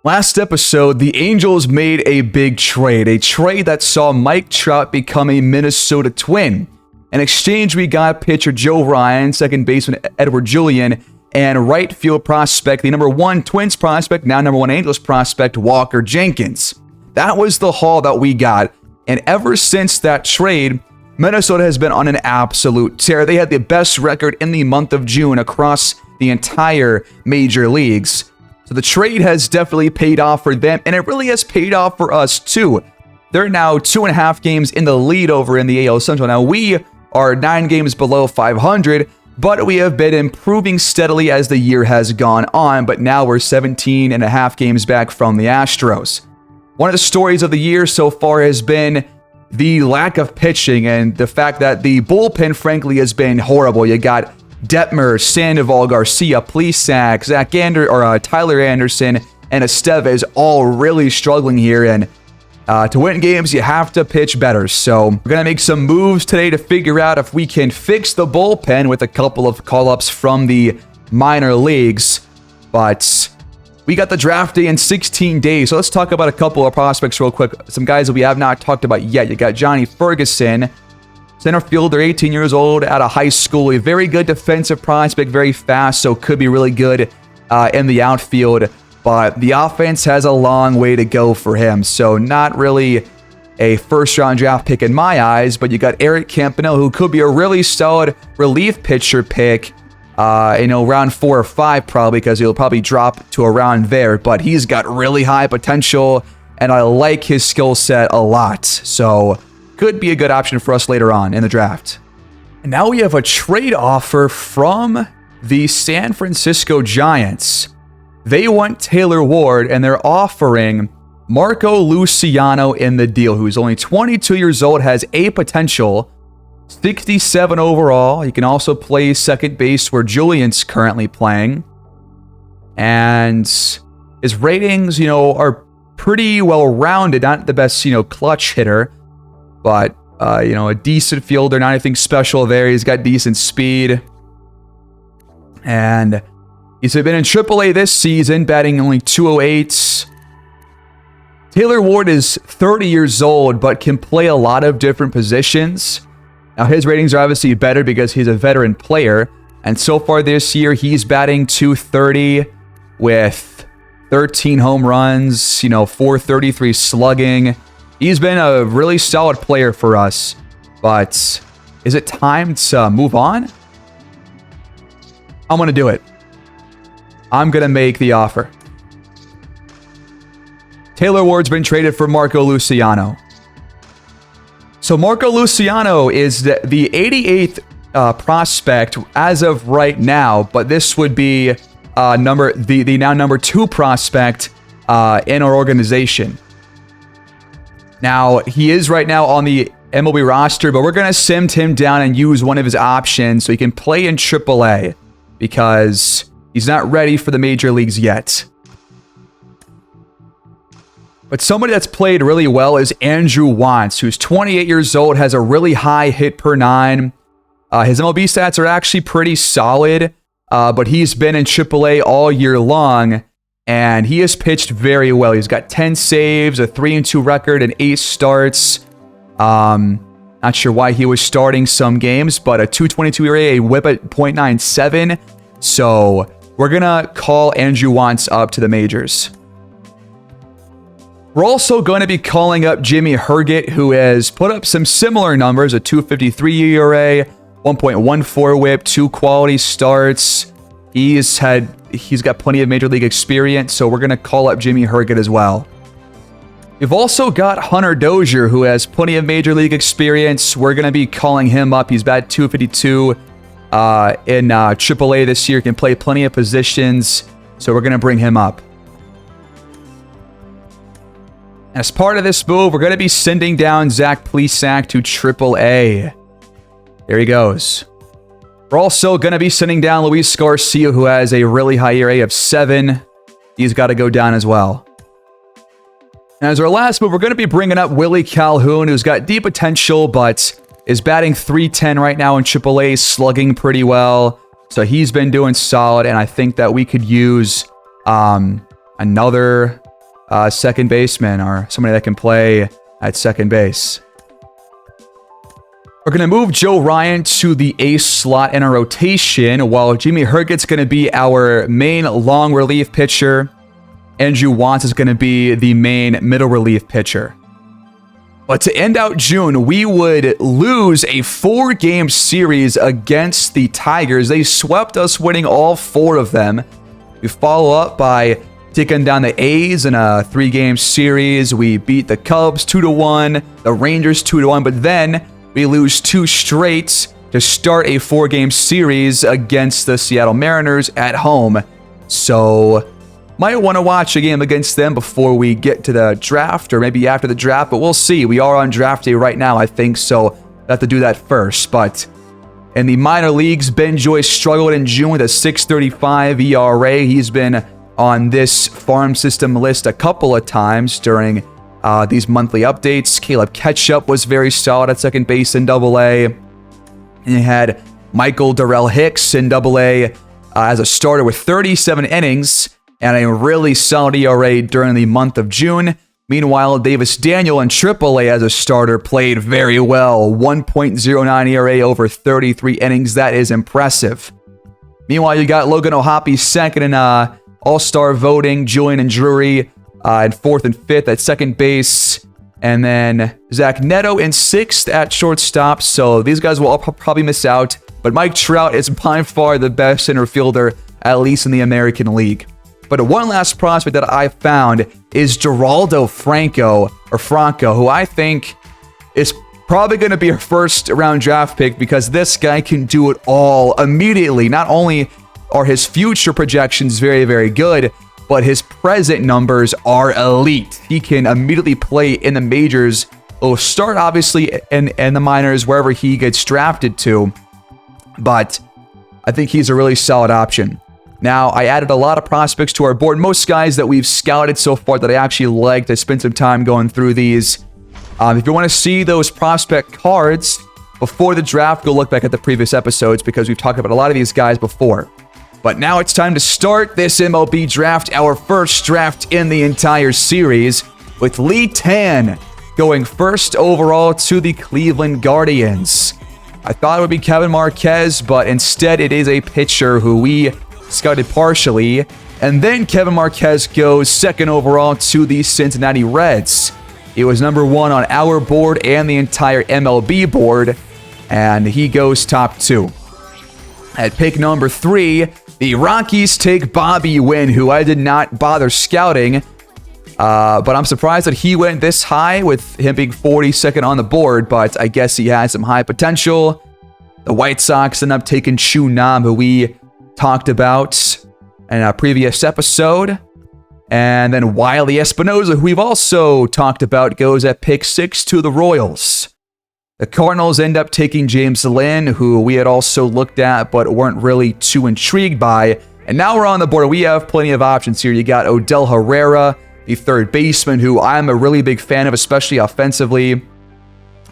Last episode, the Angels made a big trade. A trade that saw Mike Trout become a Minnesota Twin. In exchange, we got pitcher Joe Ryan, second baseman Edward Julian, and right field prospect, the number 1 Twins prospect, now number 1 Angels prospect, Walker Jenkins. That was the haul that we got. And ever since that trade, Minnesota has been on an absolute tear. They had the best record in the month of June across the entire major leagues. So the trade has definitely paid off for them, and it really has paid off for us too. They're now 2.5 games in the lead over in the AL Central. Now we are 9 games below 500, but we have been improving steadily as the year has gone on, but now we're 17.5 games back from the Astros. One of the stories of the year so far has been the lack of pitching and the fact that the bullpen, frankly, has been horrible. You got Detmer, Sandoval, Garcia, Plesac, Tyler Anderson, and Estevez all really struggling here. And to win games, you have to pitch better. So we're going to make some moves today to figure out if we can fix the bullpen with a couple of call-ups from the minor leagues. But we got the draft day in 16 days. So let's talk about a couple of prospects real quick. Some guys that we have not talked about yet. You got Johnny Ferguson, center fielder, 18 years old, out of high school. A very good defensive prospect, very fast, so could be really good in the outfield. But the offense has a long way to go for him, so not really a first-round draft pick in my eyes. But you got Eric Campanella, who could be a really solid relief pitcher pick, round 4 or 5 probably, because he'll probably drop to around there. But he's got really high potential, and I like his skill set a lot. So could be a good option for us later on in the draft. And now we have a trade offer from the San Francisco Giants. They want Taylor Ward, and they're offering Marco Luciano in the deal, who's only 22 years old, has a potential, 67 overall. He can also play second base where Julian's currently playing. And his ratings, are pretty well-rounded, not the best, clutch hitter. But, a decent fielder, not anything special there. He's got decent speed. And he's been in AAA this season, batting only 208. Taylor Ward is 30 years old, but can play a lot of different positions. Now, his ratings are obviously better because he's a veteran player. And so far this year, he's batting 230 with 13 home runs, 433 slugging. He's been a really solid player for us, but is it time to move on? I'm going to do it. I'm going to make the offer. Taylor Ward's been traded for Marco Luciano. So Marco Luciano is the 88th prospect as of right now, but this would be the now number 2 prospect in our organization. Now, he is right now on the MLB roster, but we're going to send him down and use one of his options so he can play in AAA because he's not ready for the major leagues yet. But somebody that's played really well is Andrew Wantz, who's 28 years old, has a really high hit per 9. His MLB stats are actually pretty solid, but he's been in AAA all year long. And he has pitched very well. He's got 10 saves, a 3-2 record, and 8 starts. Not sure why he was starting some games, but a 2.22 ERA, a WHIP at .97. So we're going to call Andrew Wantz up to the majors. We're also going to be calling up Jimmy Herget, who has put up some similar numbers, a 2.53 ERA, 1.14 WHIP, 2 quality starts. He's got plenty of major league experience, so we're going to call up Jimmy Herget as well. We've also got Hunter Dozier, who has plenty of major league experience. We're going to be calling him up. He's batted .252 in AAA this year. Can play plenty of positions, so we're going to bring him up. As part of this move, we're going to be sending down Zach Plesac to AAA. There he goes. We're also going to be sending down Luis Garcia, who has a really high ERA of 7. He's got to go down as well. And as our last move, we're going to be bringing up Willie Calhoun, who's got deep potential, but is batting .310 right now in AAA, slugging pretty well. So he's been doing solid, and I think that we could use another second baseman or somebody that can play at second base. We're going to move Joe Ryan to the ace slot in our rotation, while Jimmy Herget's going to be our main long relief pitcher. Andrew Watts is going to be the main middle relief pitcher. But to end out June, we would lose a 4-game series against the Tigers. They swept us, winning all 4 of them. We follow up by taking down the A's in a 3-game series. We beat the Cubs 2-1, the Rangers 2-1, but then we lose 2 straight to start a 4-game series against the Seattle Mariners at home. So might want to watch a game against them before we get to the draft, or maybe after the draft, but we'll see. We are on draft day right now, I think, so I have to do that first. But in the minor leagues, Ben Joyce struggled in June with a 6.35 ERA. He's been on this farm system list a couple of times during these monthly updates. Caleb Ketchup was very solid at second base in AA. And you had Michael Darrell Hicks in AA as a starter with 37 innings and a really solid ERA during the month of June. Meanwhile, Davis Daniel in AAA as a starter played very well. 1.09 ERA over 33 innings. That is impressive. Meanwhile, you got Logan O'Hoppe second in All-Star voting. Julian and Drury in 4th and 5th at second base. And then Zach Neto in 6th at shortstop. So these guys will all probably miss out. But Mike Trout is by far the best center fielder, at least in the American League. But one last prospect that I found is Geraldo Franco, who I think is probably going to be a first-round draft pick because this guy can do it all immediately. Not only are his future projections very, very good, but his present numbers are elite. He can immediately play in the majors. He'll start, obviously, in the minors, wherever he gets drafted to. But I think he's a really solid option. Now, I added a lot of prospects to our board. Most guys that we've scouted so far that I actually liked. I spent some time going through these. If you want to see those prospect cards before the draft, go look back at the previous episodes because we've talked about a lot of these guys before. But now it's time to start this MLB draft, our first draft in the entire series, with Lee Tan going first overall to the Cleveland Guardians. I thought it would be Kevin Marquez, but instead it is a pitcher who we scouted partially, and then Kevin Marquez goes second overall to the Cincinnati Reds. He was number 1 on our board and the entire MLB board, and he goes top 2. At pick number 3, the Rockies take Bobby Wynn, who I did not bother scouting, but I'm surprised that he went this high with him being 42nd on the board, but I guess he has some high potential. The White Sox end up taking Chu Nam, who we talked about in a previous episode. And then Wiley Espinosa, who we've also talked about, goes at pick 6 to the Royals. The Cardinals end up taking James Lynn, who we had also looked at but weren't really too intrigued by. And now we're on the board. We have plenty of options here. You got Odell Herrera, the third baseman, who I'm a really big fan of, especially offensively.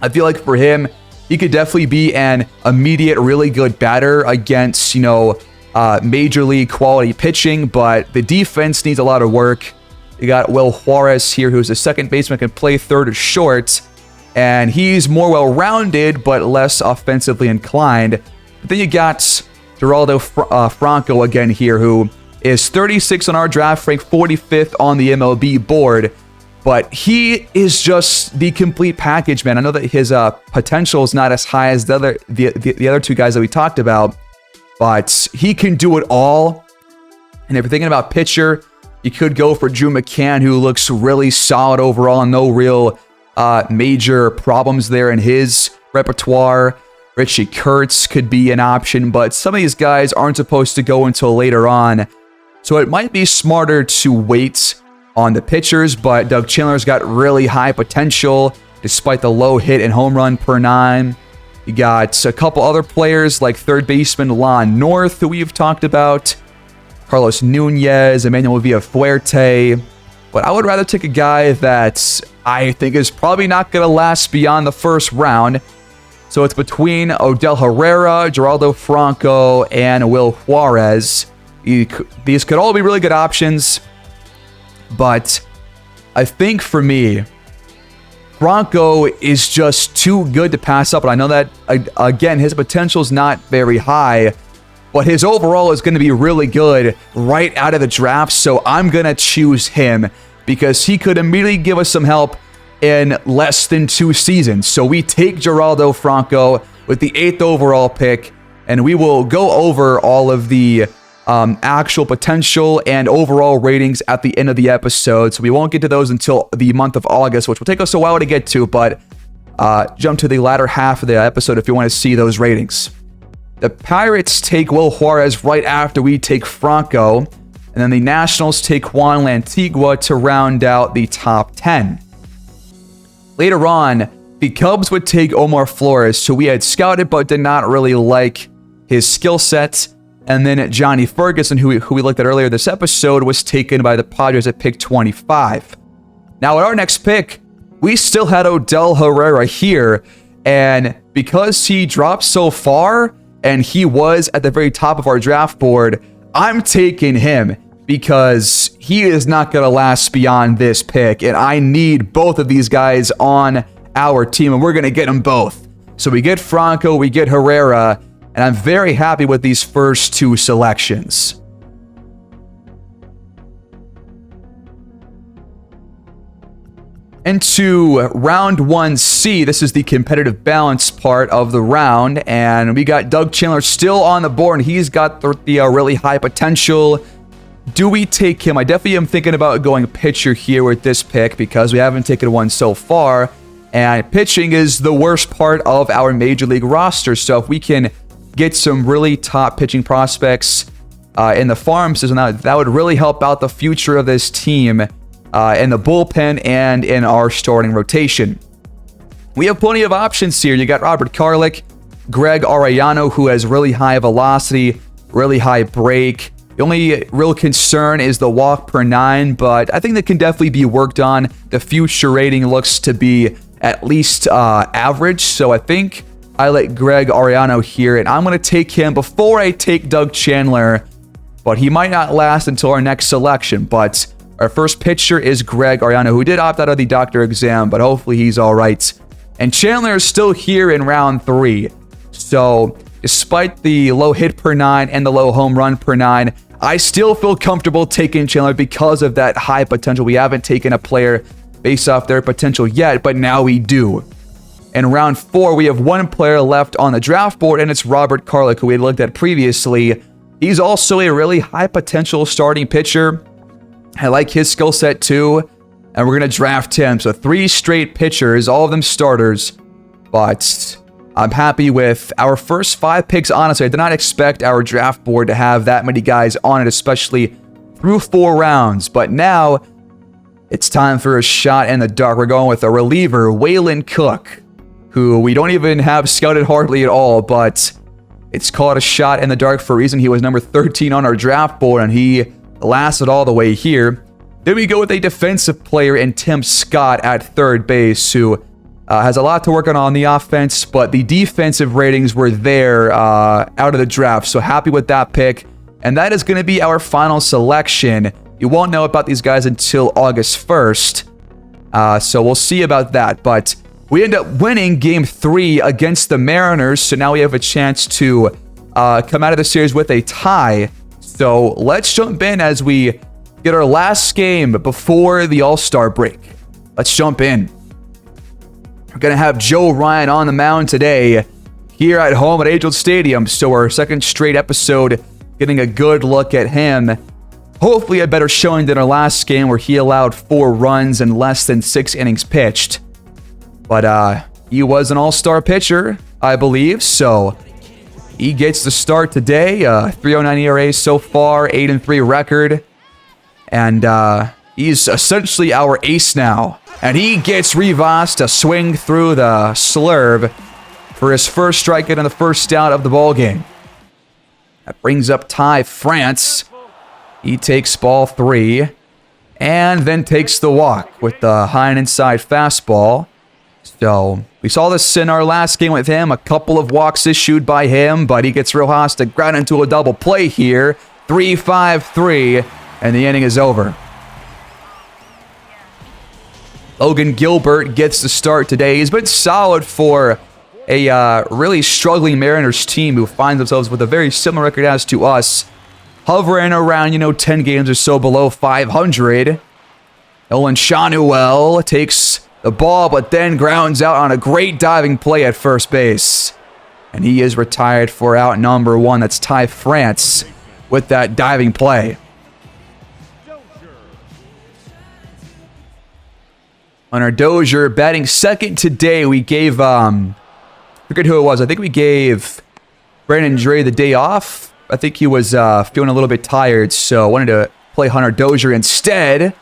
I feel like for him, he could definitely be an immediate, really good batter against, major league quality pitching, but the defense needs a lot of work. You got Will Juarez here, who's a second baseman, can play third or short, and he's more well-rounded, but less offensively inclined. But then you got Geraldo Franco again here, who is 36 on our draft, ranked 45th on the MLB board, but he is just the complete package, man. I know that his potential is not as high as the other 2 guys that we talked about, but he can do it all. And if you're thinking about pitcher, you could go for Drew McCann, who looks really solid overall. No real major problems there in his repertoire. Richie Kurtz could be an option, but some of these guys aren't supposed to go until later on. So it might be smarter to wait on the pitchers, but Doug Chandler's got really high potential despite the low hit and home run per 9. You got a couple other players like third baseman Lon North, who we've talked about, Carlos Nunez, Emmanuel Villafuerte. But I would rather take a guy that I think is probably not going to last beyond the first round. So it's between Odell Herrera, Geraldo Franco, and Will Juarez. These could all be really good options, but I think for me, Franco is just too good to pass up. And I know that, again, his potential is not very high, but his overall is going to be really good right out of the draft. So I'm going to choose him because he could immediately give us some help in less than 2 seasons. So we take Geraldo Franco with the 8th overall pick, and we will go over all of the actual potential and overall ratings at the end of the episode. So we won't get to those until the month of August, which will take us a while to get to, but jump to the latter half of the episode if you want to see those ratings. The Pirates take Will Juarez right after we take Franco, and then the Nationals take Juan Lantigua to round out the top 10. Later on, the Cubs would take Omar Flores, who we had scouted but did not really like his skill set. And then Johnny Ferguson, who we looked at earlier this episode, was taken by the Padres at pick 25. Now at our next pick, we still had Odell Herrera here, and because he dropped so far, and he was at the very top of our draft board, I'm taking him because he is not going to last beyond this pick, and I need both of these guys on our team, and we're going to get them both. So we get Franco, we get Herrera, and I'm very happy with these first 2 selections. Into round 1C, this is the competitive balance part of the round, and we got Doug Chandler still on the board, and he's got the really high potential. Do we take him? I definitely am thinking about going pitcher here with this pick because we haven't taken one so far, and pitching is the worst part of our Major League roster, so if we can get some really top pitching prospects in the farm system, that would really help out the future of this team in the bullpen and in our starting rotation. We have plenty of options here. You got Robert Carlick, Greg Arellano, who has really high velocity, really high break. The only real concern is the walk per 9, but I think that can definitely be worked on. The future rating looks to be at least average, so I think I like Greg Arellano here, and I'm going to take him before I take Doug Chandler, but he might not last until our next selection. But our first pitcher is Greg Arellano, who did opt out of the doctor exam, but hopefully he's all right. And Chandler is still here in round 3. So despite the low hit per 9 and the low home run per 9, I still feel comfortable taking Chandler because of that high potential. We haven't taken a player based off their potential yet, but now we do. In round 4, we have one player left on the draft board, and it's Robert Carlick, who we had looked at previously. He's also a really high potential starting pitcher. I like his skill set too, and we're going to draft him. So 3 straight pitchers, all of them starters, but I'm happy with our first 5 picks. Honestly, I did not expect our draft board to have that many guys on it, especially through 4 rounds. But now it's time for a shot in the dark. We're going with a reliever, Waylon Cook, who we don't even have scouted hardly at all, but it's called a shot in the dark for a reason. He was number 13 on our draft board, and he lasted all the way here. Then we go with a defensive player in Tim Scott at third base, who has a lot to work on the offense, but the defensive ratings were there out of the draft, so happy with that pick. And that is going to be our final selection. You won't know about these guys until August 1st, so we'll see about that. But we end up winning Game 3 against the Mariners, so now we have a chance to come out of the series with a tie. So let's jump in as we get our last game before the All-Star break. Let's jump in. We're going to have Joe Ryan on the mound today here at home at Angel Stadium. So our second straight episode, getting a good look at him. Hopefully a better showing than our last game where he allowed 4 runs in less than 6 innings pitched. But he was an all-star pitcher, I believe, so he gets the start today. 3.09 ERA so far, 8-3 record. And he's essentially our ace now. And he gets Rivas to swing through the slurve for his first strikeout and the first out of the ballgame. That brings up Ty France. He takes ball 3 and then takes the walk with the high and inside fastball. So we saw this in our last game with him. A couple of walks issued by him, but he gets Rojas to ground into a double play here. 3-5-3, and the inning is over. Logan Gilbert gets the start today. He's been solid for a really struggling Mariners team who finds themselves with a very similar record as to us, hovering around, 10 games or so below 500. Nolan Shanuel takes the ball, but then grounds out on a great diving play at first base. And he is retired for out number 1. That's Ty France with that diving play. Hunter Dozier batting second today. We gave, forget who it was. I think we gave Brandon Dre the day off. I think he was feeling a little bit tired, so I wanted to play Hunter Dozier instead.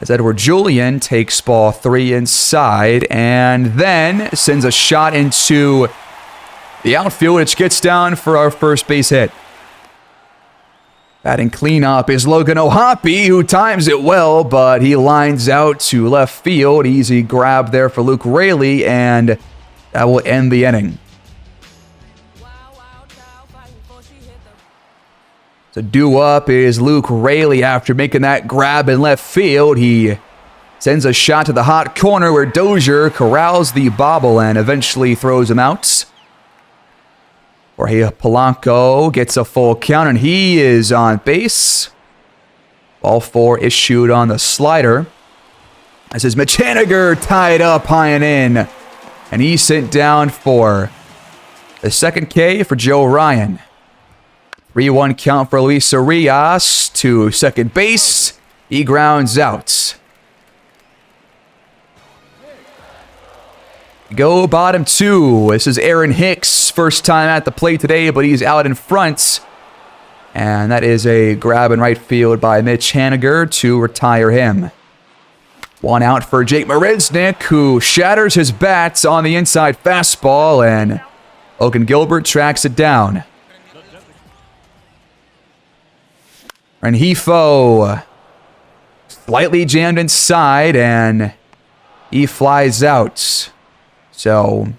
As Edward Julian takes ball 3 inside and then sends a shot into the outfield, which gets down for our first base hit. Batting cleanup is Logan Ohtani, who times it well, but he lines out to left field. Easy grab there for Luke Raley, and that will end the inning. So due up is Luke Raley after making that grab in left field. He sends a shot to the hot corner where Dozier corrals the bobble and eventually throws him out. Jorge Polanco gets a full count, and he is on base. Ball 4 issued on the slider. This is Mitch Haniger tied up high and in. And he's sent down for the second K for Joe Ryan. 3-1 count for Luis Arias to second base. He grounds out. Go bottom 2. This is Aaron Hicks. First time at the plate today, but he's out in front. And that is a grab in right field by Mitch Haniger to retire him. 1 out for Jake Marisnick, who shatters his bats on the inside fastball, and Logan Gilbert tracks it down. Rengifo slightly jammed inside, and he flies out. So,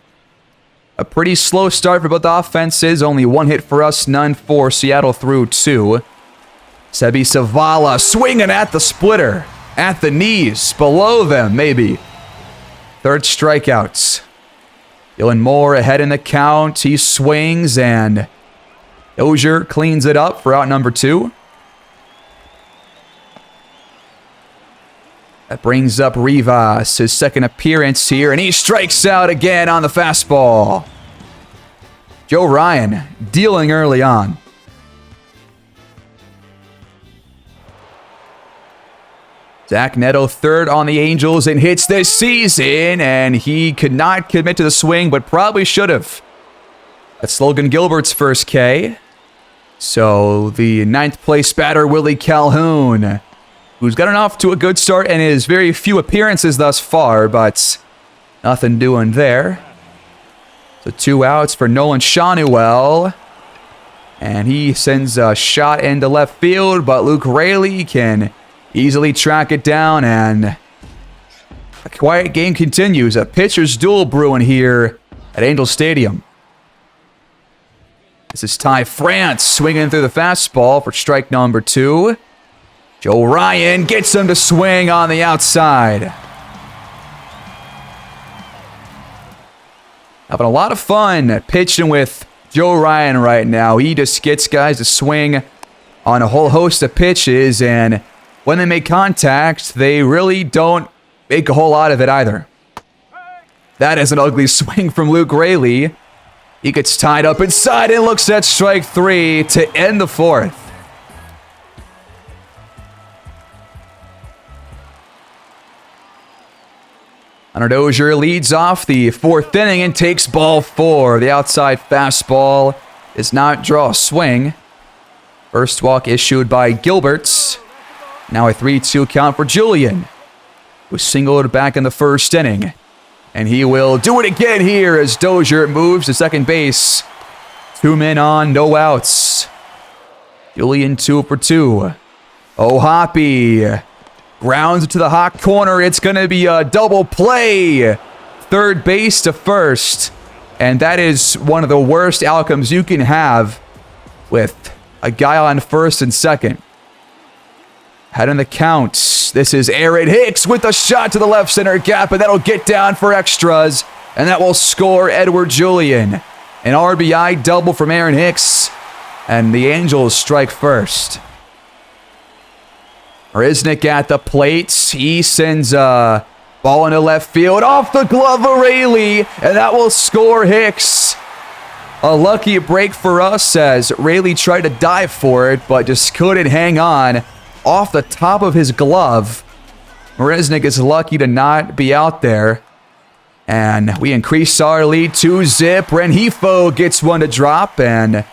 a pretty slow start for both offenses. Only 1 hit for us, none for Seattle through 2. Sebi Savala swinging at the splitter. At the knees, below them, maybe. Third strikeouts. Dylan Moore ahead in the count. He swings, and Dozier cleans it up for out number 2. That brings up Rivas, his second appearance here, and he strikes out again on the fastball. Joe Ryan dealing early on. Zach Neto third on the Angels in hits this season, and he could not commit to the swing, but probably should have. That's Logan Gilbert's first K. So the 9th place batter, Willie Calhoun, who's gotten off to a good start and his very few appearances thus far, but nothing doing there. So 2 outs for Nolan Shanuel. And he sends a shot into left field, but Luke Raley can easily track it down, and a quiet game continues. A pitcher's duel brewing here at Angel Stadium. This is Ty France swinging through the fastball for strike number 2. Joe Ryan gets him to swing on the outside. Having a lot of fun pitching with Joe Ryan right now. He just gets guys to swing on a whole host of pitches, and when they make contact, they really don't make a whole lot of it either. That is an ugly swing from Luke Raley. He gets tied up inside and looks at strike 3 to end the 4th. Hunter Dozier leads off the 4th inning and takes ball 4. The outside fastball does not draw a swing. First walk issued by Gilberts. Now a 3-2 count for Julian, who singled back in the 1st inning. And he will do it again here as Dozier moves to second base. 2 men on, no outs. Julian 2 for 2. Ohtani grounds it to the hot corner. It's going to be a double play. Third base to first. And that is one of the worst outcomes you can have with a guy on first and second. Head in the count. This is Aaron Hicks with a shot to the left center gap, and that'll get down for extras, and that will score Edward Julian. An RBI double from Aaron Hicks, and the Angels strike first. Marisnick at the plate. He sends a ball into left field off the glove of Rayleigh, and that will score Hicks. A lucky break for us as Rayleigh tried to dive for it, but just couldn't hang on off the top of his glove. Marisnick is lucky to not be out there. And we increase our lead 2-zip. Rengifo gets one to drop, and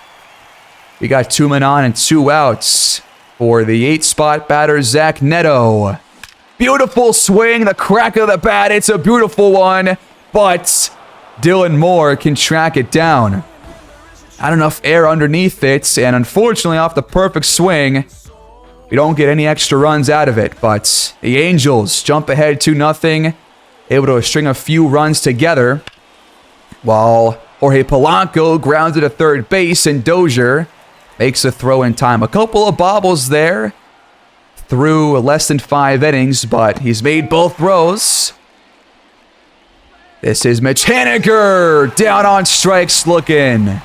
we got 2 men on and 2 outs for the 8-spot batter, Zach Neto. Beautiful swing, the crack of the bat. It's a beautiful one, but Dylan Moore can track it down. Not enough air underneath it, and unfortunately off the perfect swing, we don't get any extra runs out of it. But the Angels jump ahead 2-0, able to string a few runs together, while Jorge Polanco grounds it to third base, and Dozier makes a throw in time. A couple of bobbles there through less than 5 innings, but he's made both throws. This is Mitch Haniger down on strikes looking.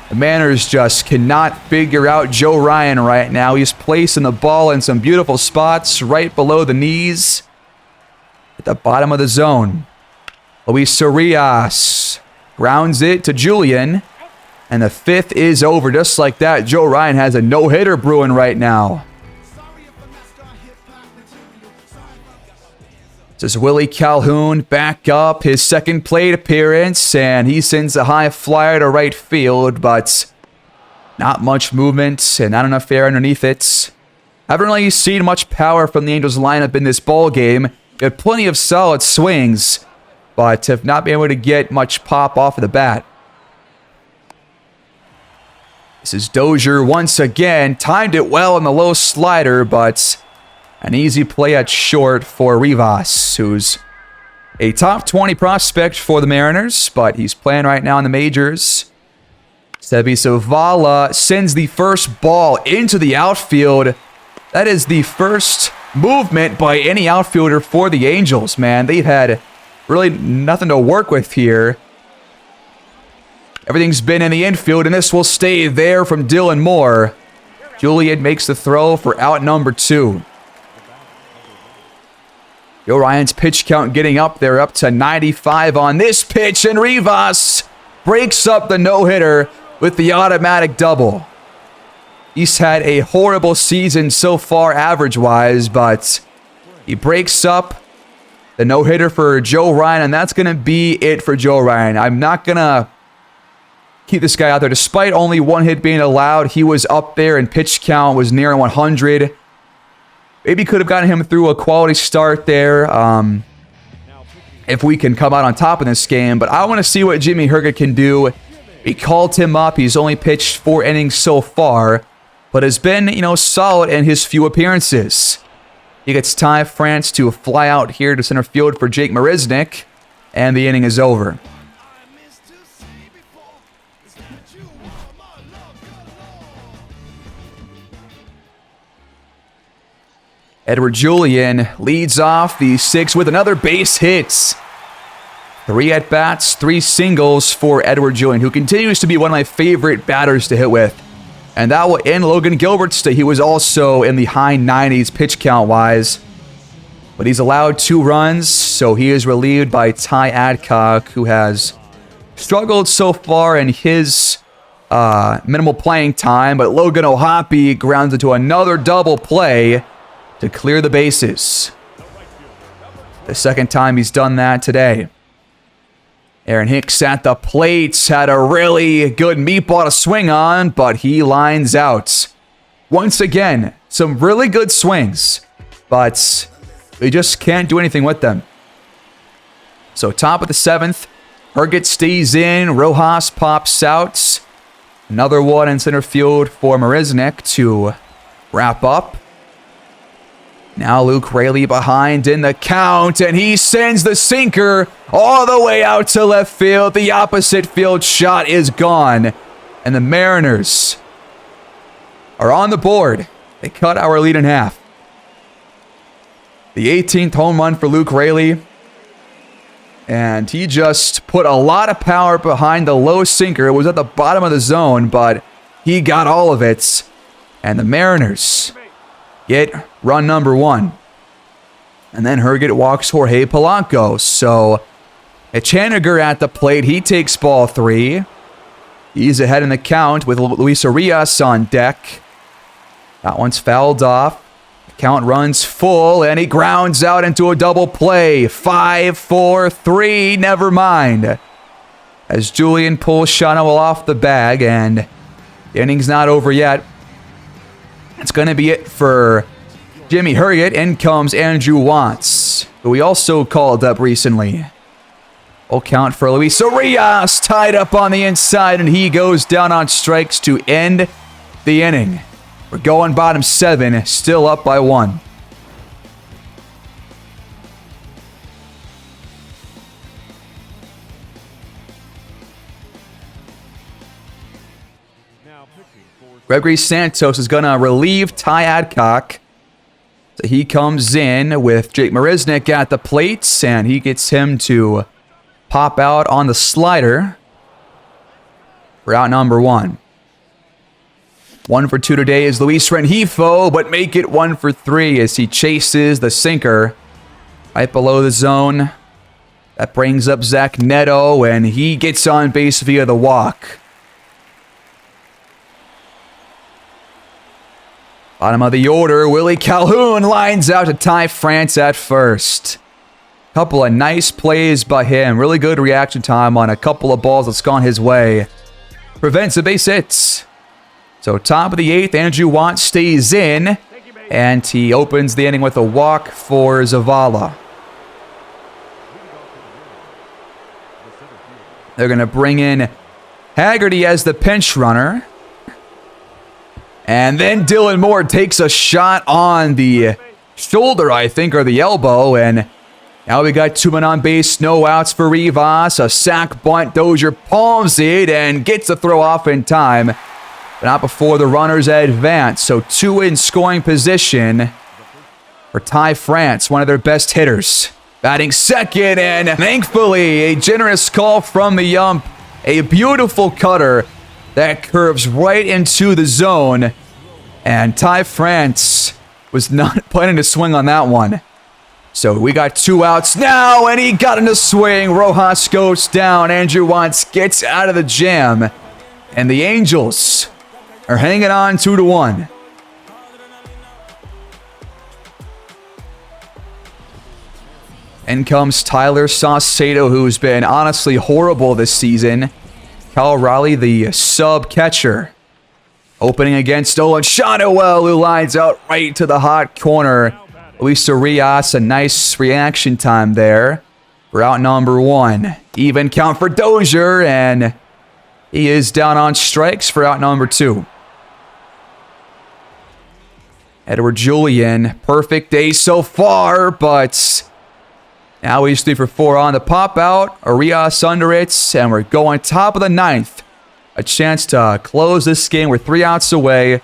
The Mariners just cannot figure out Joe Ryan right now. He's placing the ball in some beautiful spots right below the knees at the bottom of the zone. Luis Urias grounds it to Julian, and the 5th is over. Just like that, Joe Ryan has a no-hitter brewing right now. This is Willie Calhoun back up, his second plate appearance, and he sends a high flyer to right field, but not much movement and not enough air underneath it. Haven't really seen much power from the Angels lineup in this ball game. Got plenty of solid swings, but have not been able to get much pop off of the bat. This is Dozier once again. Timed it well on the low slider, but an easy play at short for Rivas, who's a top 20 prospect for the Mariners, but he's playing right now in the majors. Sebi Zavala sends the first ball into the outfield. That is the first movement by any outfielder for the Angels, man. They've had really nothing to work with here. Everything's been in the infield, and this will stay there from Dylan Moore. Julian makes the throw for out number 2. Joe Ryan's pitch count getting up there, up to 95 on this pitch, and Rivas breaks up the no-hitter with the automatic double. He's had a horrible season so far average-wise, but he breaks up the no-hitter for Joe Ryan, and that's going to be it for Joe Ryan. I'm not going to keep this guy out there. Despite only 1 hit being allowed, he was up there, and pitch count was near 100. Maybe could have gotten him through a quality start there if we can come out on top in this game. But I want to see what Jimmy Herget can do. We called him up. He's only pitched 4 innings so far, but has been, solid in his few appearances. He gets Ty France to fly out here to center field for Jake Marisnick, and the inning is over. Edward Julian leads off the 6th with another base hit. 3 at-bats, 3 singles for Edward Julian, who continues to be one of my favorite batters to hit with. And that will end Logan Gilbert's day. He was also in the high 90s pitch count-wise. But he's allowed 2 runs, so he is relieved by Ty Adcock, who has struggled so far in his minimal playing time. But Logan O'Hoppe grounds into another double play to clear the bases. The second time he's done that today. Aaron Hicks at the plate had a really good meatball to swing on, but he lines out. Once again, some really good swings, but we just can't do anything with them. So top of the 7th, Herget stays in, Rojas pops out. Another one in center field for Marisnick to wrap up. Now Luke Rayleigh behind in the count, and he sends the sinker all the way out to left field. The opposite field shot is gone, and the Mariners are on the board. They cut our lead in half. The 18th home run for Luke Raley. And he just put a lot of power behind the low sinker. It was at the bottom of the zone, but he got all of it. And the Mariners get run number 1. And then Herget walks Jorge Polanco. So Echaniger at the plate. He takes ball 3. He's ahead in the count with Luis Urias on deck. That one's fouled off. Count runs full, and he grounds out into a double play. 5, 4, 3, never mind. As Julian pulls Shano off the bag, and the inning's not over yet. That's going to be it for Jimmy Herget. In comes Andrew Watts, who we also called up recently. Full count for Luis Urias, tied up on the inside, and he goes down on strikes to end the inning. We're going bottom 7, still up by 1. Gregory Santos is going to relieve Ty Adcock. So he comes in with Jake Marisnick at the plate, and he gets him to pop out on the slider for out number 1. 1 for 2 today is Luis Rengifo, but make it 1 for 3 as he chases the sinker right below the zone. That brings up Zach Neto, and he gets on base via the walk. Bottom of the order, Willie Calhoun lines out to Ty France at first. Couple of nice plays by him. Really good reaction time on a couple of balls that's gone his way. Prevents a base hit. So top of the 8th, Andrew Watts stays in, and he opens the inning with a walk for Zavala. They're going to bring in Haggerty as the pinch runner. And then Dylan Moore takes a shot on the shoulder, I think, or the elbow, and now we got 2 men on base, no outs for Rivas. A sac bunt, Dozier palms it and gets the throw off in time. But not before the runners advance. So 2 in scoring position for Ty France, one of their best hitters. Batting second, and thankfully a generous call from the ump. A beautiful cutter that curves right into the zone. And Ty France was not planning to swing on that one. So we got 2 outs now, and he got in a swing. Rojas goes down. Andrew Watts gets out of the jam. And the Angels are hanging on 2-1. In comes Tyler Saucedo, who's been honestly horrible this season. Kyle Raleigh, the sub catcher. Opening against Olin Shotwell, who lines out right to the hot corner. Luis Urias, a nice reaction time there for out number 1. Even count for Dozier, and he is down on strikes for out number 2. Edward Julian, perfect day so far, but now he's 3 for 4 on the pop out. Urias under it, and we're going top of the 9th. A chance to close this game. We're 3 outs away.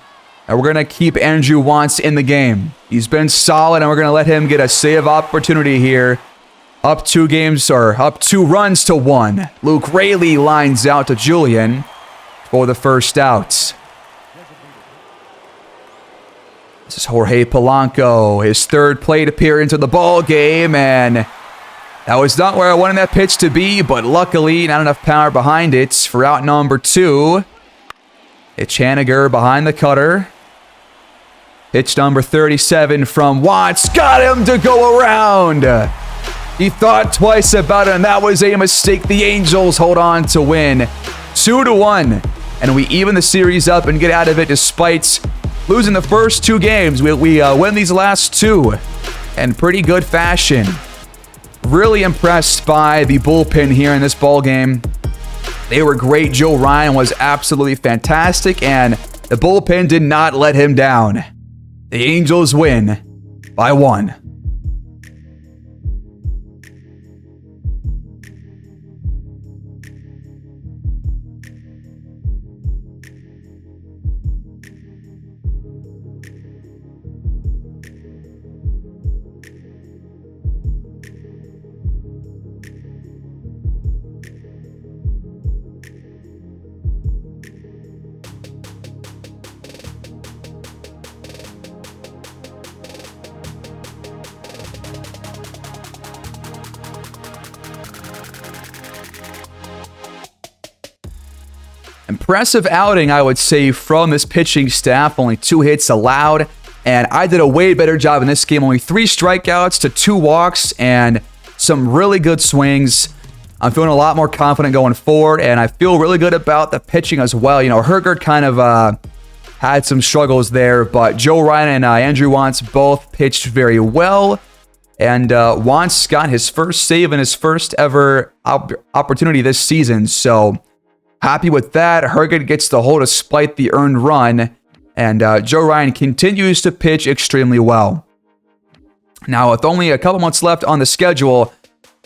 And we're going to keep Andrew Watts in the game. He's been solid, and we're going to let him get a save opportunity here. Up 2 runs to 1. Luke Raley lines out to Julian for the first out. This is Jorge Polanco, his 3rd plate appearance of the ball game, and that was not where I wanted that pitch to be, but luckily not enough power behind it for out number 2. It's Haniger behind the cutter. Pitch number 37 from Watts. Got him to go around. He thought twice about it, and that was a mistake. The Angels hold on to win 2-1. And we even the series up and get out of it despite losing the first 2 games. We win these last 2 in pretty good fashion. Really impressed by the bullpen here in this ball game. They were great. Joe Ryan was absolutely fantastic, and the bullpen did not let him down. The Angels win by 1. Impressive outing, I would say, from this pitching staff. Only 2 hits allowed, and I did a way better job in this game. Only 3 strikeouts to 2 walks and some really good swings. I'm feeling a lot more confident going forward, and I feel really good about the pitching as well. You know, Hergert kind of had some struggles there, but Joe Ryan and Andrew Wantz both pitched very well. And Wantz got his first save in his first ever opportunity this season, so happy with that. Hergert gets the hole despite the earned run, and Joe Ryan continues to pitch extremely well. Now, with only a couple months left on the schedule,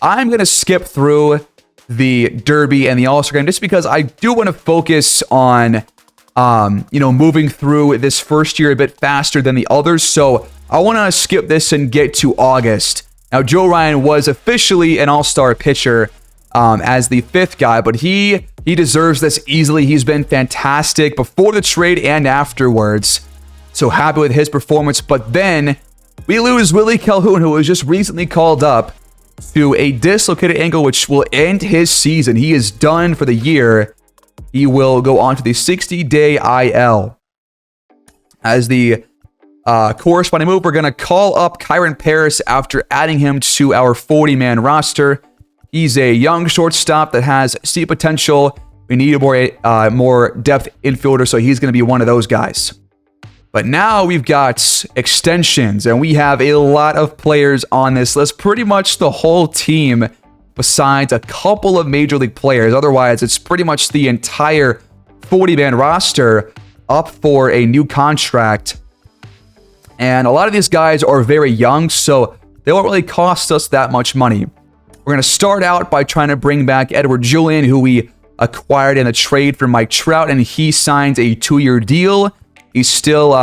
I'm going to skip through the Derby and the All-Star game just because I do want to focus on, moving through this first year a bit faster than the others. So I want to skip this and get to August. Now, Joe Ryan was officially an All-Star pitcher as the 5th guy, but he deserves this easily. He's been fantastic before the trade and afterwards. So happy with his performance. But then we lose Willie Calhoun, who was just recently called up to a dislocated ankle, which will end his season. He is done for the year. He will go on to the 60-day IL. As the corresponding move, we're going to call up Kyron Paris after adding him to our 40-man roster. He's a young shortstop that has C potential. We need a more depth infielder, so he's going to be one of those guys. But now we've got extensions, and we have a lot of players on this list. Pretty much the whole team, besides a couple of major league players. Otherwise, it's pretty much the entire 40-man roster up for a new contract. And a lot of these guys are very young, so they won't really cost us that much money. We're going to start out by trying to bring back Edward Julian, who we acquired in a trade for Mike Trout, and he signs a 2-year deal. He still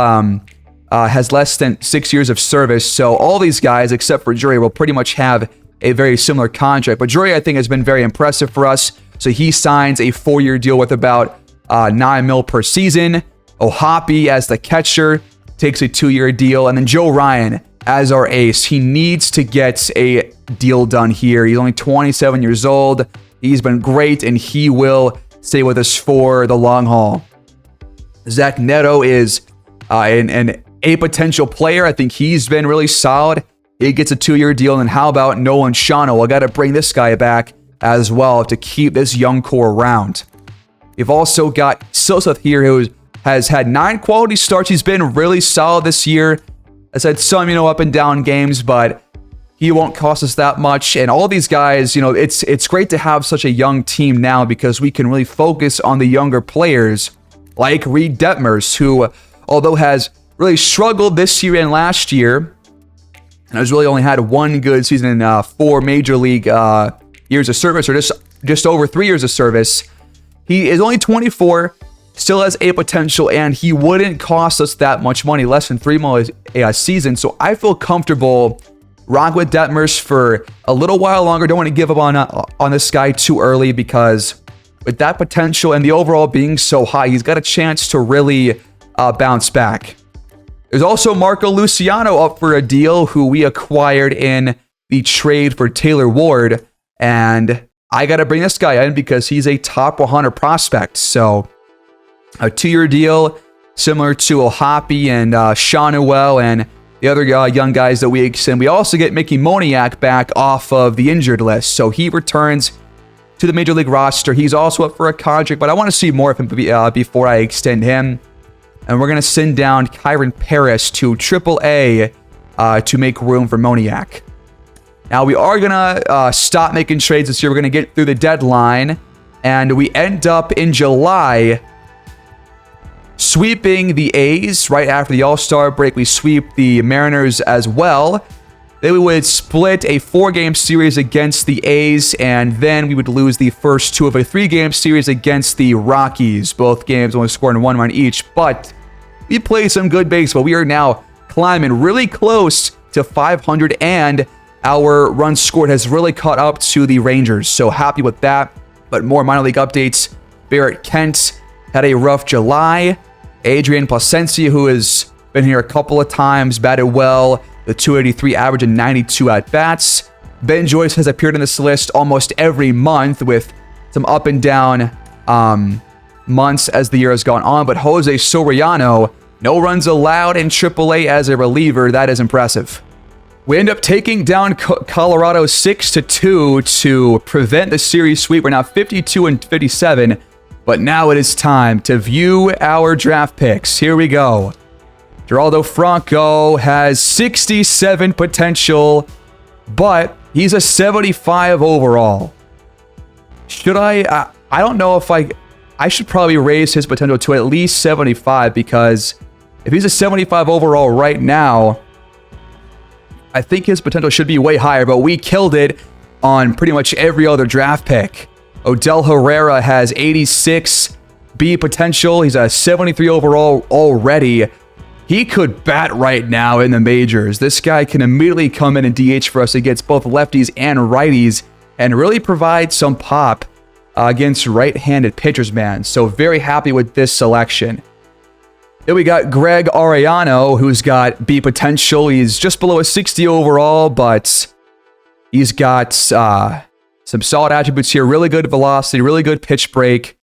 has less than 6 years of service, so all these guys, except for Drury, will pretty much have a very similar contract. But Drury, I think, has been very impressive for us, so he signs a 4-year deal with about $9 million per season. Ohtani, as the catcher, takes a 2-year deal, and then Joe Ryan, as our ace, he needs to get a deal done here. He's only 27 years old. He's been great, and he will stay with us for the long haul. Zach Neto is an A potential player. I think he's been really solid. He gets a 2-year deal. And how about Nolan Shano? I got to bring this guy back as well to keep this young core around. We've also got Silseth here, who has had 9 quality starts. He's been really solid this year. Has had some, up and down games, but he won't cost us that much. And all these guys, it's great to have such a young team now because we can really focus on the younger players like Reed Detmers, who, although has really struggled this year and last year, and has really only had 1 good season in 4 major league years of service, or just over 3 years of service. He is only 24, still has A potential, and he wouldn't cost us that much money, less than $3 million a season. So I feel comfortable rocking with Detmers for a little while longer. Don't want to give up on this guy too early because with that potential and the overall being so high, he's got a chance to really bounce back. There's also Marco Luciano up for a deal, who we acquired in the trade for Taylor Ward. And I got to bring this guy in because he's a top 100 prospect. So a 2-year deal, similar to Ohtani and Shanuel and the other young guys that we extend. We also get Mickey Moniak back off of the injured list. So he returns to the major league roster. He's also up for a contract, but I want to see more of him before I extend him. And we're going to send down Kyron Paris to AAA to make room for Moniak. Now, we are going to stop making trades this year. We're going to get through the deadline, and we end up in July sweeping the A's right after the All-Star break. We sweep the Mariners as well. Then we would split a 4-game series against the A's, and then we would lose the first 2 of a 3-game series against the Rockies. Both games only scoring 1 run each, but we played some good baseball. We are now climbing really close to 500, and our run scored has really caught up to the Rangers. So happy with that. But more minor league updates. Barrett Kent had a rough July. Adrian Placencia, who has been here a couple of times, batted well. The 283 average and 92 at-bats. Ben Joyce has appeared on this list almost every month with some up and down months as the year has gone on. But Jose Soriano, no runs allowed in AAA as a reliever. That is impressive. We end up taking down Colorado 6-2 to prevent the series sweep. We're now 52-57, but now it is time to view our draft picks. Here we go. Geraldo Franco has 67 potential, but he's a 75 overall. Should I don't know if I should probably raise his potential to at least 75, because if he's a 75 overall right now, I think his potential should be way higher, but we killed it on pretty much every other draft pick. Odell Herrera has 86 B potential. He's a 73 overall already. He could bat right now in the majors. This guy can immediately come in and DH for us against both lefties and righties and really provide some pop against right-handed pitchers, man. So very happy with this selection. Then we got Greg Arellano, who's got B potential. He's just below a 60 overall, but he's got some solid attributes here. Really good velocity, really good pitch break,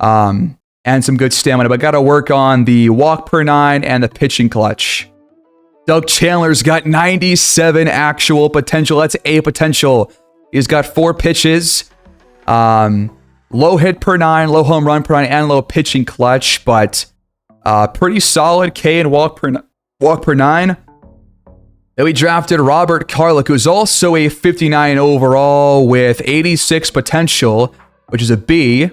and some good stamina. But got to work on the walk per nine and the pitching clutch. Doug Chandler's got 97 actual potential. That's A potential. He's got 4 pitches. Low hit per nine, low home run per nine, and low pitching clutch, but pretty solid K and walk per nine. Then we drafted Robert Carlick, who's also a 59 overall with 86 potential, which is a B.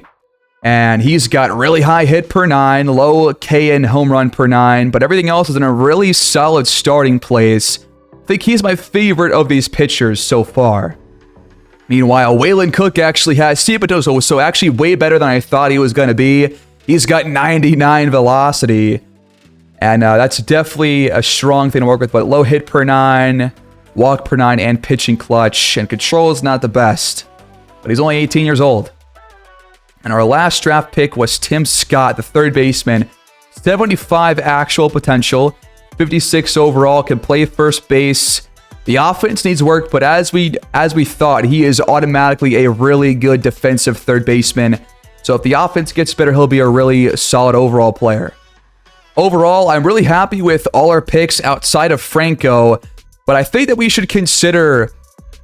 And he's got really high hit per nine, low K and home run per nine, but everything else is in a really solid starting place. I think he's my favorite of these pitchers so far. Meanwhile, Waylon Cook actually has C potential, so actually way better than I thought he was going to be. He's got 99 velocity, and that's definitely a strong thing to work with, but low hit per nine, walk per nine, and pitching clutch, and control is not the best, but he's only 18 years old. And our last draft pick was Tim Scott, the third baseman, 75 actual potential, 56 overall, can play first base. The offense needs work, but as we thought, he is automatically a really good defensive third baseman. So if the offense gets better, he'll be a really solid overall player. Overall, I'm really happy with all our picks outside of Franco, but I think that we should consider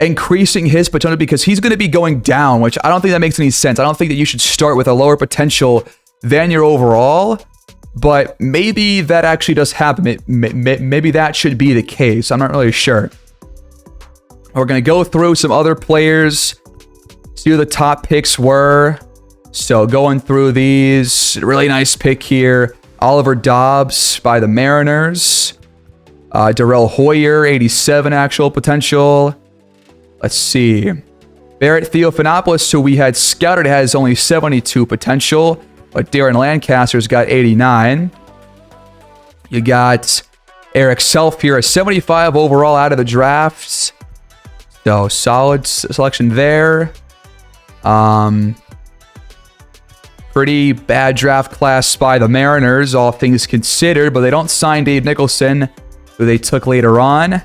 increasing his potential because he's going to be going down, which I don't think that makes any sense. I don't think that you should start with a lower potential than your overall, but maybe that actually does happen. Maybe that should be the case. I'm not really sure. We're going to go through some other players, see who the top picks were. So going through these, really nice pick here. Oliver Dobbs by the Mariners. Darrell Hoyer, 87 actual potential. Let's see. Barrett Theophanopoulos, who we had scouted, has only 72 potential, but Darren Lancaster's got 89. You got Eric Self here, a 75 overall out of the drafts. So solid selection there. Pretty bad draft class by the Mariners, all things considered, but they don't sign Dave Nicholson, who they took later on.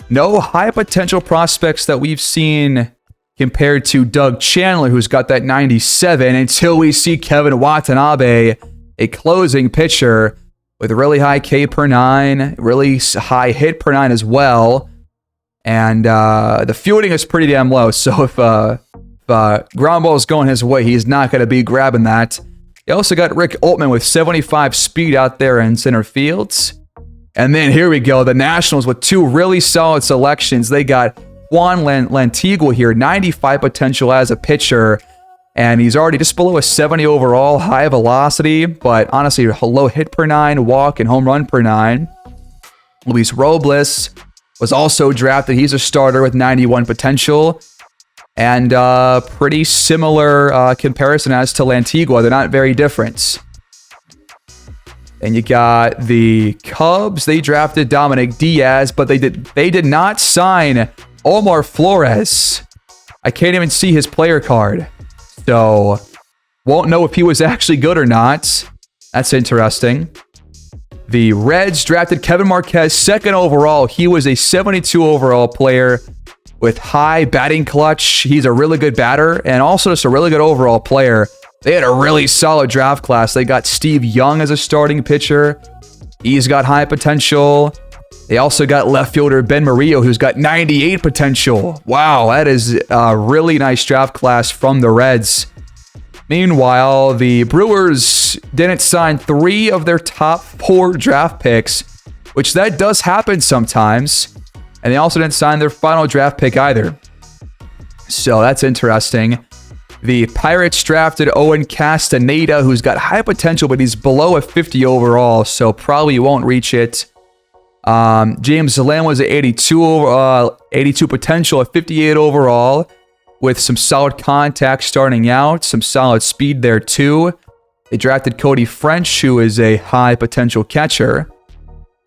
No high potential prospects that we've seen compared to Doug Chandler, who's got that 97, until we see Kevin Watanabe, a closing pitcher with really high K per nine, really high hit per nine as well. And the fielding is pretty damn low, so if ground ball is going his way, he's not going to be grabbing that. You also got Rick Altman with 75 speed out there in center fields. And then here we go, the Nationals with 2 really solid selections. They got Juan Lantigua here, 95 potential as a pitcher, and he's already just below a 70 overall, high velocity, but honestly, low hit per nine, walk, and home run per nine. Luis Robles was also drafted. He's a starter with 91 potential, and pretty similar comparison as to Lantigua. They're not very different. And you got the Cubs. They drafted Dominic Diaz, but they did not sign Omar Flores. I can't even see his player card, so won't know if he was actually good or not. That's interesting. The Reds drafted Kevin Marquez, 2nd overall. He was a 72 overall player with high batting clutch. He's a really good batter and also just a really good overall player. They had a really solid draft class. They got Steve Young as a starting pitcher. He's got high potential. They also got left fielder Ben Murillo, who's got 98 potential. Wow, that is a really nice draft class from the Reds. Meanwhile, the Brewers didn't sign 3 of their top 4 draft picks, which that does happen sometimes. And they also didn't sign their final draft pick either. So that's interesting. The Pirates drafted Owen Castaneda, who's got high potential, but he's below a 50 overall, so probably won't reach it. James Lamb was at 82 potential at 58 overall, with some solid contact starting out, some solid speed there too. They drafted Cody French, who is a high potential catcher.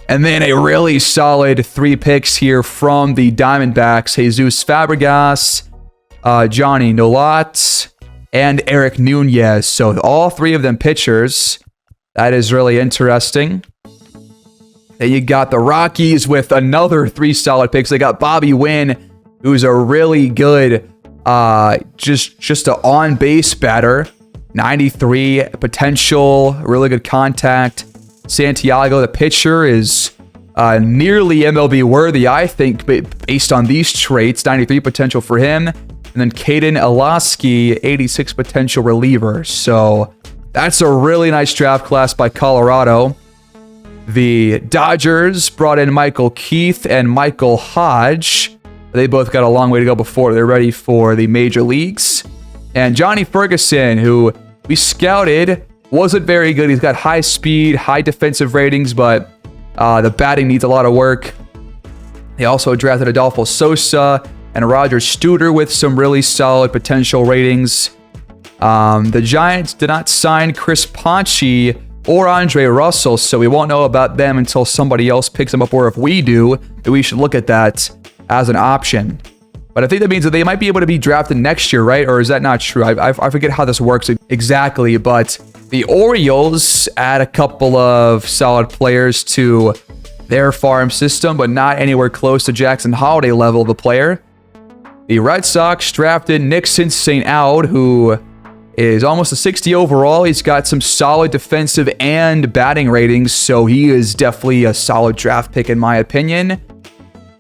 And then a really solid 3 picks here from the Diamondbacks: Jesus Fabregas, Johnny Nolat, and Eric Nunez. So all 3 of them pitchers. That is really interesting. Then you got the Rockies with another 3 solid picks. They got Bobby Wynn, who's a really good, just an on-base batter. 93 potential, really good contact. Santiago, the pitcher, is nearly MLB worthy, I think, based on these traits. 93 potential for him. And then Caden Alaski, 86 potential reliever. So that's a really nice draft class by Colorado. The Dodgers brought in Michael Keith and Michael Hodge. They both got a long way to go before they're ready for the major leagues. And Johnny Ferguson, who we scouted, wasn't very good. He's got high speed, high defensive ratings, but the batting needs a lot of work. They also drafted Adolfo Sosa and Roger Studer with some really solid potential ratings. The Giants did not sign Chris Ponce or Andre Russell, so we won't know about them until somebody else picks them up, or if we do, we should look at that as an option. But I think that means that they might be able to be drafted next year, right? Or is that not true? I forget how this works exactly, but the Orioles add a couple of solid players to their farm system, but not anywhere close to Jackson Holiday level of a player. The Red Sox drafted Nixon St. Aud, who is almost a 60 overall. He's got some solid defensive and batting ratings, so he is definitely a solid draft pick in my opinion.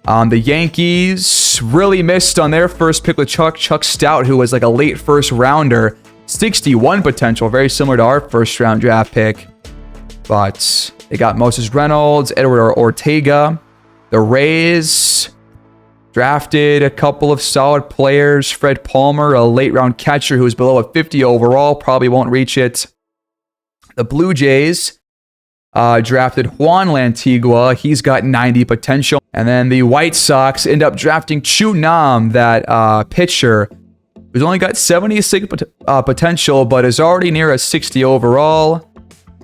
The Yankees really missed on their first pick with Chuck Stout, who was like a late first rounder. 61 potential, very similar to our first round draft pick. But they got Moses Reynolds, Edward Ortega. The Rays drafted a couple of solid players. Fred Palmer, a late round catcher who's below a 50 overall, probably won't reach it. The Blue Jays drafted Juan Lantigua. He's got 90 potential. And then the White Sox end up drafting Chu Nam, that pitcher, who's only got 76 potential, but is already near a 60 overall.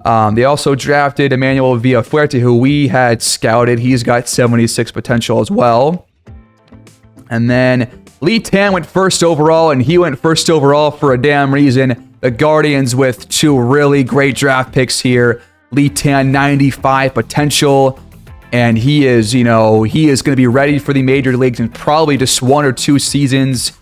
They also drafted Emmanuel Villafuerte, who we had scouted. He's got 76 potential as well. And then Lee Tan went first overall, and he went first overall for a damn reason. The Guardians with 2 really great draft picks here. Lee Tan, 95 potential, and he is going to be ready for the major leagues in probably just 1 or 2 seasons.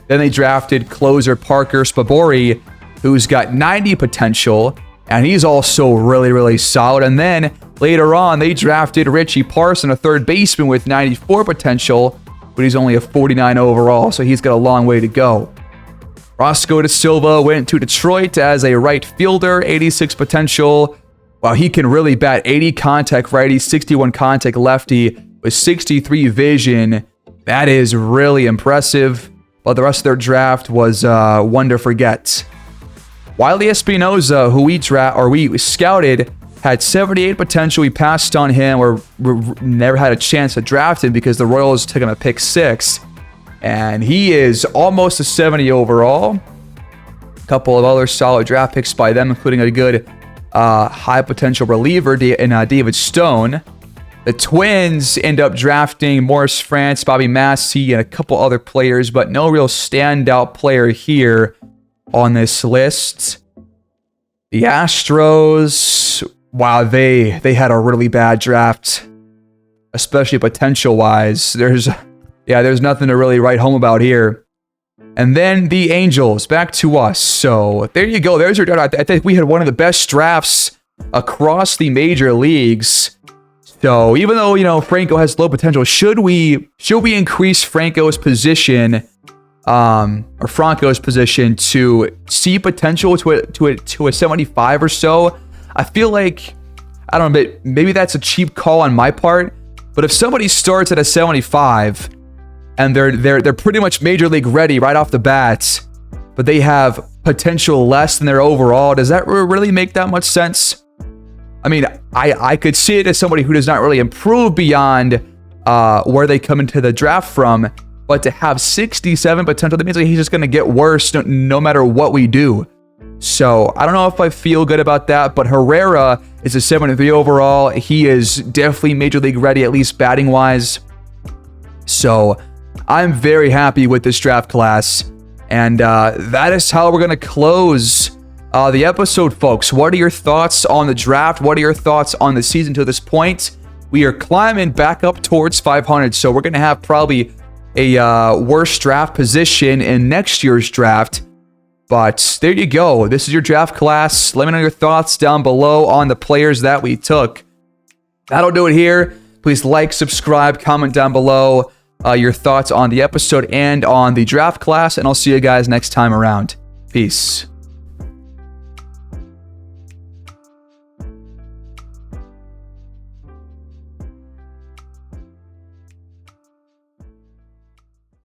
Then they drafted closer Parker Spabori, who's got 90 potential, and he's also really, really solid. And then later on, they drafted Richie Parson, a third baseman with 94 potential, but he's only a 49 overall, so he's got a long way to go. Roscoe da Silva went to Detroit as a right fielder, 86 potential. Wow, he can really bat. 80 contact righty, 61 contact lefty with 63 vision. That is really impressive. But the rest of their draft was one to forget. Wiley Espinoza, who we scouted, had 78 potential. We passed on him, or never had a chance to draft him because the Royals took him at pick 6. And he is almost a 70 overall. A couple of other solid draft picks by them, including a good high potential reliever in David Stone. The Twins end up drafting Morris France, Bobby Massey, and a couple other players, but no real standout player here on this list. The Astros, wow, they had a really bad draft, especially potential-wise. There's nothing to really write home about here. And then the Angels, back to us. So there you go. There's your draft. I think we had one of the best drafts across the major leagues. So even though, you know, Franco has low potential, should we increase Franco's position, or Franco's position to see potential to a 75 or so? I feel like, I don't know, but maybe that's a cheap call on my part. But if somebody starts at a 75 and they're pretty much major league ready right off the bat, but they have potential less than their overall, does that really make that much sense? I mean, I could see it as somebody who does not really improve beyond where they come into the draft from, but to have 67 potential, that means like he's just going to get worse no matter what we do. So I don't know if I feel good about that, but Herrera is a 73 overall. He is definitely major league ready, at least batting wise. So I'm very happy with this draft class. And that is how we're going to close the episode, folks. What are your thoughts on the draft? What are your thoughts on the season to this point? We are climbing back up towards 500, so we're going to have probably a worse draft position in next year's draft. But there you go. This is your draft class. Let me know your thoughts down below on the players that we took. That'll do it here. Please like, subscribe, comment down below your thoughts on the episode and on the draft class, and I'll see you guys next time around. Peace.